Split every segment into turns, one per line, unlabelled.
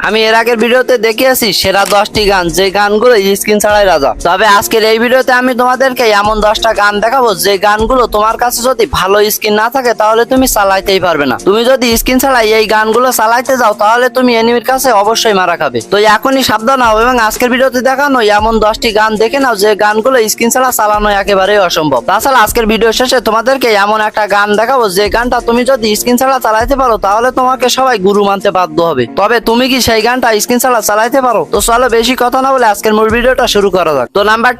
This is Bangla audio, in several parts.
আমি এর আগের ভিডিওতে দেখিয়েছি সেরা 10টি গান, যে গানগুলো স্ক্রিন ছাড়াই রাজা। তবে আজকের এই ভিডিওতে আমি তোমাদেরকে এমন 10টা গান দেখাবো যে গানগুলো তোমার কাছে যদি ভালো স্ক্রিন না থাকে তাহলে তুমি চালাইতেই পারবে না। তুমি যদি স্ক্রিন ছাড়াই এই গানগুলো চালাইতে যাও তাহলে তুমি এনিমির কাছে অবশ্যই মারা খাবে। তো এখনই সাবধান হও এবং আজকের ভিডিওতে দেখানো এমন 10টি গান দেখে নাও যে গানগুলো স্ক্রিন ছাড়া চালানো একেবারেই অসম্ভব। তাছাড়া আজকের ভিডিও শেষে তোমাদেরকে এমন একটা গান দেখাবো যে গানটা তুমি যদি স্ক্রিন ছাড়া চালাইতে পারো তাহলে তোমাকে সবাই গুরু মানতে বাধ্য হবে। তবে তুমি কি সেই গানটা স্ক্রিন ছাড়া চালাইতে পারো? তো চলো বেশি কথা না বলে আজকের মূল ভিডিওটা শুরু করা যাক। তো নাম্বার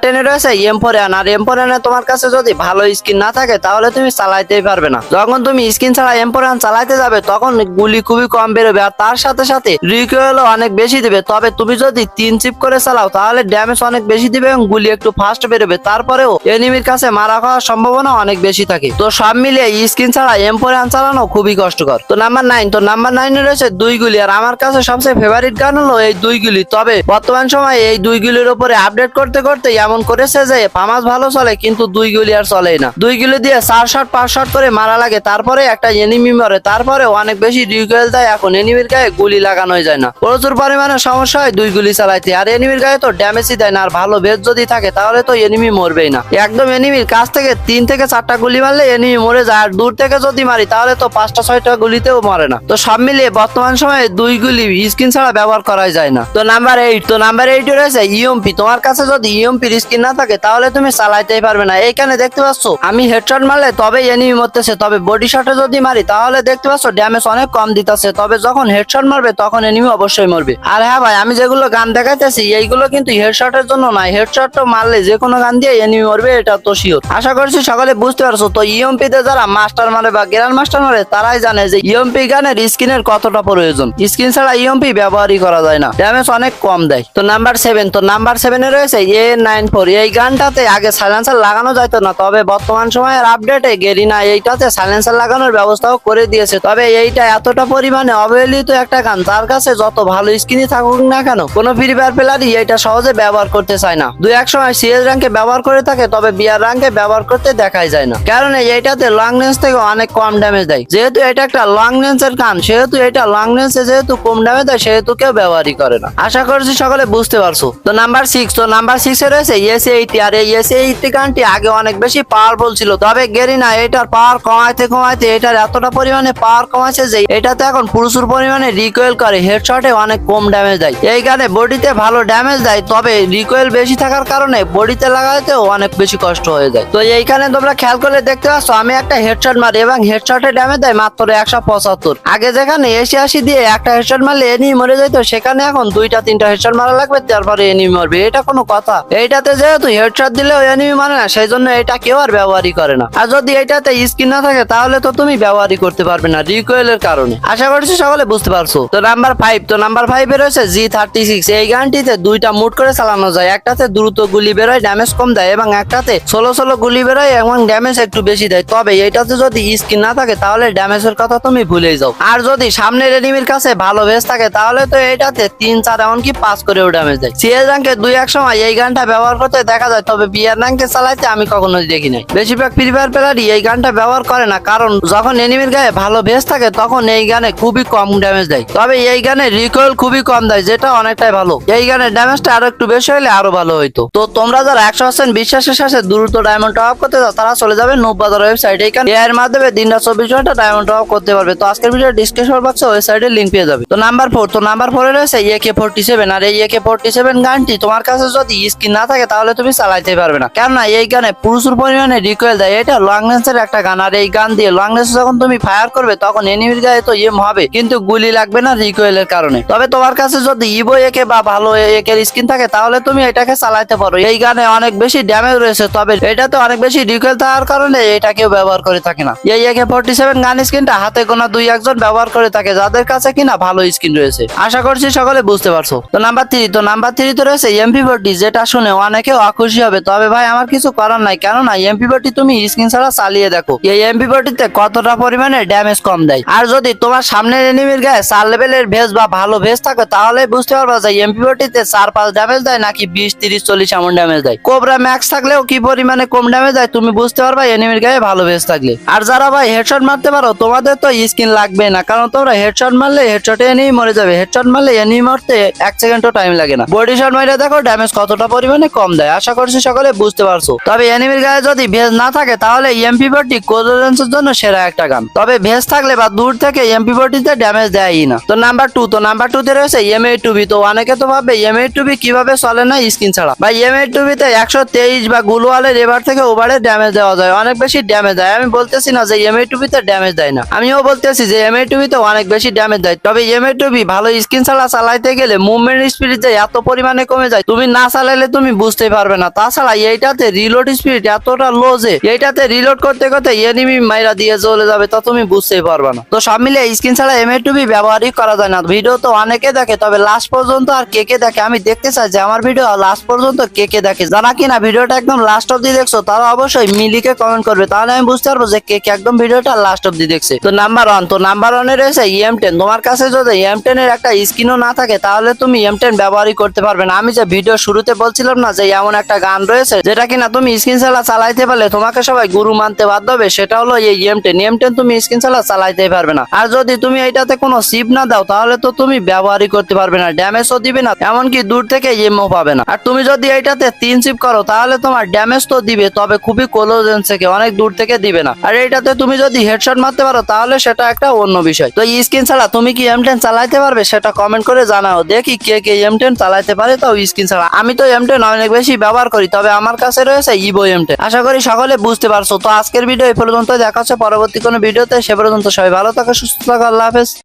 10 রয়েছে M4N। আর M4N তোমার কাছে যদি ভালো স্ক্রিন না থাকে তাহলে তুমি চালাইতেই পারবে না। যখন তুমি স্ক্রিন ছাড়া M4N চালাইতে যাবে তখন গুলি খুবই কম বেরোবে আর তার সাথে সাথে রিকয়েলও অনেক বেশি দিবে। তবে তুমি যদি 3 চিপ করে চালাও তাহলে ড্যামেজ অনেক বেশি দিবে এবং গুলি একটু ফাস্ট বেরোবে। তারপরেও এনিমির কাছে মারা খাওয়ার সম্ভাবনা অনেক বেশি থাকে। তো সব মিলিয়ে স্ক্রিন ছাড়া M4N চালানো খুবই কষ্টকর। তো নাম্বার 9 রয়েছে দুই গুলি। আর আমার কাছে সবচেয়ে ফেভারিট গান হলো এই দুই গুলি। তবে বর্তমান সময়ে এই দুই গুলির উপরে আপডেট করতে করতে এমন করেছে যে ফামাস ভালো চলে কিন্তু দুই গুলি আর চলেই না। দুই গুলি দিয়ে 4 শট 5 শট করে মারা লাগে, তারপরে একটা এনিমি মরে, তারপরে অনেক বেশি রিকয়েল দেয়। এখন এনিমির গায়ে গুলি লাগানোই যায় না, প্রচুর পরিমাণে সমস্যা হয় দুই গুলি চালাইতে। আর এনিমির গায়ে তো ড্যামেজই দেয় না। আর ভালো বেজ যদি থাকে তাহলে তো এনিমি মরবেই না। একদম এনিমির কাছ থেকে 3 থেকে 4টা গুলি মারলে এনিমি মরে যায়। আর দূর থেকে যদি মারি তাহলে তো 5টা 6টা গুলিতেও মরে না। তো সব মিলিয়ে বর্তমান সময়ে দুই গুলি স্ক্রিন ছাড়া ব্যবহার করাই যায় না। তো নাম্বার 8 রয়েছে ইএমপি। তোমার কাছে যদি ইএমপির স্ক্রিন না থাকে তাহলে তুমি চালাইতেই পারবে না। এইখানে দেখতে পাচ্ছ আমি হেডশট মারলে তবে এনিমি মরতেছে, তবে বডি শটে যদি মারি তাহলে দেখতে পাচ্ছ ড্যামেজ অনেক কম দিতেছে। তবে যখন হেডশট মারবে তখন এনিমি অবশ্যই মরবে। আর হ্যাঁ ভাই, আমি যেগুলো গান দেখাইতেছি এইগুলো কিন্তু হেডশটের জন্য নয়। হেডশট মারলে যে কোনো গান দিয়ে এনিমি মরবে, এটা তো শিওর। আশা করছি সকলে বুঝতে পারছো। তো ইএমপি তে যারা মাস্টার মারে বা গ্র্যান্ড মাস্টার মারে তারাই জানে যে ইএমপি গানের স্ক্রিনের কতটা প্রয়োজন। স্ক্রিন ছাড়া ইএমপি ব্যবহারই করা যায় না, ড্যামেজ অনেক কম দেয়। তো নাম্বার 7 রয়েছে A94। এই গানটাতে আগে সাইলেন্সার লাগানো যাইতো না, তবে বর্তমান সময়ের আপডেটে গেরিনা এইটাতে সাইলেন্সার লাগানোর ব্যবস্থাও করে দিয়েছে। তবে এইটা এতটা পরিমাণে অবহেলিত একটা গান, তার কাছে যত ভালো স্ক্রিনই থাকুক না কেন কোনো ফ্রি ফায়ার প্লেয়ারই এটা সহজে ব্যবহার করতে চায় না। 2-1 সময় সিএস র্যাঙ্কে ব্যবহার করে থাকে, তবে বিআর র্যাঙ্কে ব্যবহার করতে দেখাই যায় না, কারণ এইটাতে লং রেঞ্জ থেকে অনেক কম ড্যামেজ দেয়। যেহেতু এটা একটা লং রেঞ্জের গান সেহেতু এটা লং রেঞ্জে যেহেতু কম ড্যামেজ দেয় সেহেতু কেউ ব্যবহারই করে না। আশা করছি সকলে বুঝতে পারছো। তো নাম্বার 6 রয়েছে SA80। আর এই SA80 গানটি আগে অনেক বেশি পাওয়ারফুল ছিল, তবে গেরিনা এটার পাওয়ার কমাইতে এটার এতটা পরিমাণে পাওয়ার কমাইছে যে এটাতে এখন প্রচুর পরিমাণে রিকয়েল করে, হেডশটে অনেক কম ড্যামেজ দেয়। এই গানে বডিতে ভালো ড্যামেজ দেয়, তবে রিকয়েল বেশি থাকার কারণে বডিতে লাগাতেও অনেক বেশি কষ্ট হয়ে যায়। তো এইখানে তোমরা খেয়াল করে দেখতে পাচ্ছ আমি একটা হেডশট মারি এবং হেডশটে ড্যামেজ দেয় মাত্র 175। আগে যেখানে 80 দিয়ে একটা হেডশট মারলে এনিমি মরে যেত, সেখানে এখন 2-3টা হেডশট মারা লাগবে তারপরে এনিমি মরবে। এটা কোনো কথা? এইটাতে যেহেতু হেডশট দিলেও এনিমি মানে না, সেই জন্য এটা কেউ আর ব্যবহারই করে না। আর যদি এটাতে স্কিন না থাকে তাহলে তো তুমি ব্যবহারই করতে পারবে না রিকয়েলের কারণে। আশা করছি সকলে বুঝতে পারছো। তো নাম্বার 5 রয়েছে G36। এই গানটিতে 2টা মুড করে চালানো যায়, একটাতে দ্রুত গুলি বেরোয় ড্যামেজ কম দেয় এবং একটাতে ষোলো গুলি বেরোয় এবং ড্যামেজ একটু বেশি দেয়। তবে এইটাতে যদি স্কিন না থাকে তাহলে ড্যামেজের কথা তুমি ভুলেই যাও। আর যদি সামনের এনিমির কাছে ভালো ভেস থাকে তাহলে তো এটাতে 3-4 এমনকি 5 করেও ড্যামেজ দেয়। সিএস র্যাঙ্কে 2-1 সময় এই গানটা ব্যবহার করতে দেখা যায়, তবে বিআর র্যাঙ্কে চালাইতে আমি কখনোই দেখি নাই। বেশিরভাগ ফ্রি ফায়ার প্লেয়ারই এই গানটা ব্যবহার করে না, কারণ যখন এনিমির গায়ে ভালো ভেস থাকে তখন এই গানে খুবই কম ড্যামেজ দেয়। তবে এই গানে রিকয়েল খুবই কম দেয়, যেটা অনেকটাই ভালো। এই গানের ড্যামেজটা আরো একটু বেশি হলে আরো ভালো হইতো। তো তোমরা যারা 100% বিশ্বাসের সাথে দ্রুত ডায়মন্ড টপ আপ করতে চাও তারা চলে যাবে নুব বাজার ওয়েবসাইট। এইখানে এর মাধ্যমে দিনটা 24 ঘন্টা ডায়মন্ড টপ আপ করতে পারবে। তো আজকের ভিডিও ডিসক্রিপশন বক্সে ওয়েবসাইটের লিংক পেয়ে যাবে। তো নাম্বার 4 রয়েছে AK47। আর এই AK47 গানটি তোমার কাছে যদি স্কিন না থাকে তাহলে তুমি চালাইতে পারবে না, কেননা এই গানে প্রচুর পরিমাণে রিকয়েল দেয়। এটা লং রেঞ্জের একটা গান, আর এই গান দিয়ে লং রেঞ্জে যখন তুমি ফায়ার করবে তখন এনিমির গায়ে তো হবে কিন্তু গুলি লাগবে না রিকয়েলের কারণে। তবে তোমার কাছে যদি ইভো একে বা ভালো একের স্কিন থাকে তাহলে তুমি এটাকে চালাইতে পারো। এই গানে অনেক বেশি ড্যামেজ রয়েছে, তবে এটাতে অনেক বেশি রিকয়েল থাকার কারণে এটা কেউ ব্যবহার করে থাকে না। এই AK47 গান স্কিনটা হাতে গোনা 2-1 জন ব্যবহার করে থাকে যাদের কাছে কিনা ভালো স্কিন রয়েছে। আশা করছি সকলে বুঝতে পারছো। তো নাম্বার 3 রয়েছে MP40, যেটা শুনে অনেকে অখুশি হবে, তবে ভাই আমার কিছু করার নাই, কেননা MP40 তুমি স্কিন ছাড়া চালিয়ে দেখো এই MP40 তে কতটা পরিমাণে ড্যামেজ কম দেয়। আর যদি তোমার সামনের এনিমির গায়ে 4 লেভেলের ভেজ বা ভালো ভেজ থাকে তাহলে বুঝতে পারবা যে MP40 তে 4-5 ড্যামেজ দেয় নাকি 20-30-40 এমন ড্যামেজ দেয়। কোবরা ম্যাক্স থাকলেও কি পরিমাণে কম ড্যামেজ দেয় তুমি বুঝতে পারবা এনিমির গায়ে ভালো ভেজ থাকলে। আর যারা ভাই হেডশট মারতে পারো তোমাদের তো স্কিন লাগবে না, কারণ তোমরা হেডশট মারলে হেডশটে এনিমি মরে যাবে, হেডশট মারলে এনিমি মরতে 1 সেকেন্ডও টাইম লাগে না। বডি শট মাইরা দেখো ড্যামেজ কতটা পরিমাণে কম দেয়, আশা করছি সকলে বুঝতে পারছো। তবে এনিমির গায়ে যদি ভেজ না থাকে তাহলে এমপি40 ক্লোজ রেঞ্জের জন্য সেরা একটা গান। তবে ভেজ থাকলে বা দূর থেকে এমপি40 তে ড্যামেজ দেয়ই না। তো নাম্বার 2 তে রয়েছে M8-2B। তো অনেকে তো ভাবে M8-2B কিভাবে চলে না স্কিন ছাড়া। ভাই M8-2B তে 123 বা গুলওয়ালের এবার থেকে ওভারে ড্যামেজ দেওয়া যায়, অনেক বেশি ড্যামেজ দেয়। আমি বলতেছি না যে M8-2B তে ড্যামেজ দেয় না, আমিও বলতেছি যে M8-2B তে অনেক বেশি ড্যামেজ দেয়। তবে M8-2B ভালো স্কিন ছাড়া চালাইতে গেলে মুভমেন্ট স্পিড যে এত পরিমাণে কমে যায়, তুমি না চালাইলে তুমি বুঝতেই পারবে না। তাছাড়া এইটাতে রিলোড স্পিড এতটা লো যে এইটাতে রিলোড করতে করতে এনিমি মাইরা দিয়ে চলে যাবে, তা তুমি বুঝতেই পারবে না। তো সব মিলে স্কিন ছাড়া M8-2B ব্যবহারই করা যায় না। ভিডিও তো অনেকে দেখে, তবে লাস্ট পর্যন্ত আর কে কে দেখে আমি দেখতে চাই যে আমার ভিডিও লাস্ট পর্যন্ত কে কে দেখে। যারা কিনা ভিডিওটা একদম লাস্ট অব্দি দেখছো তারা অবশ্যই মিলিকে কমেন্ট করবে, তাহলে আমি বুঝতে পারবো যে কে কে একদম ভিডিওটা লাস্ট অব্দি দেখছে। তো নাম্বার 1 এ রয়েছে M10। তোমার কাছে যদি M10 এর একটা স্কিনও না থাকে তাহলে তুমি M10 ব্যবহারই করতে পারবে না। আমি যে ভিডিও শুরুতে বলছিলাম না যে এমন একটা গান রয়েছে যেটা কিনা তুমি স্কিন ছাড়া চালাইতে পারলে তোমাকে সবাই গুরু মানতে বাধ্য হবে, সেটা হলো এই M10 তুমি স্কিন ছাড়া চালাইতেই পারবে না। আর যদি তুমি এইটাতে কোনো সিপ না দাও তাহলে তো তুমি ব্যবহারই করতে পারবে না, ড্যামেজও দিবে না, এমনকি দূর থেকে এমও পাবে না। আর তুমি যদি এইটাতে 3 সিপ করো তাহলে তোমার ড্যামেজ তো দিবে, তবে খুবই ক্লোজ রেঞ্জ থেকে, অনেক দূর থেকে দিবে না। আর এইটাতে তুমি যদি হেডশট মারতে পারো তাহলে সেটা একটা অন্য বিষয়। তো এই স্কিন ছাড়া তুমি কি M10 চালাইতে পারবে সেটা কমেন্ট করে জানাও, দেখি কে কে M10 চালাইতে পারে তাও স্কিন ছাড়া। আমি তো M10 অনেক বেশি ব্যবহার করি, তবে আমার কাছে রয়েছে ইভো M10। আশা করি সকলে বুঝতে পারছো। তো আজকের ভিডিও এই পর্যন্ত, দেখা হচ্ছে পরবর্তী কোনো ভিডিওতে। সে পর্যন্ত সবাই ভালো থাকো, সুস্থ থাকো, আল্লাহ হাফেজ।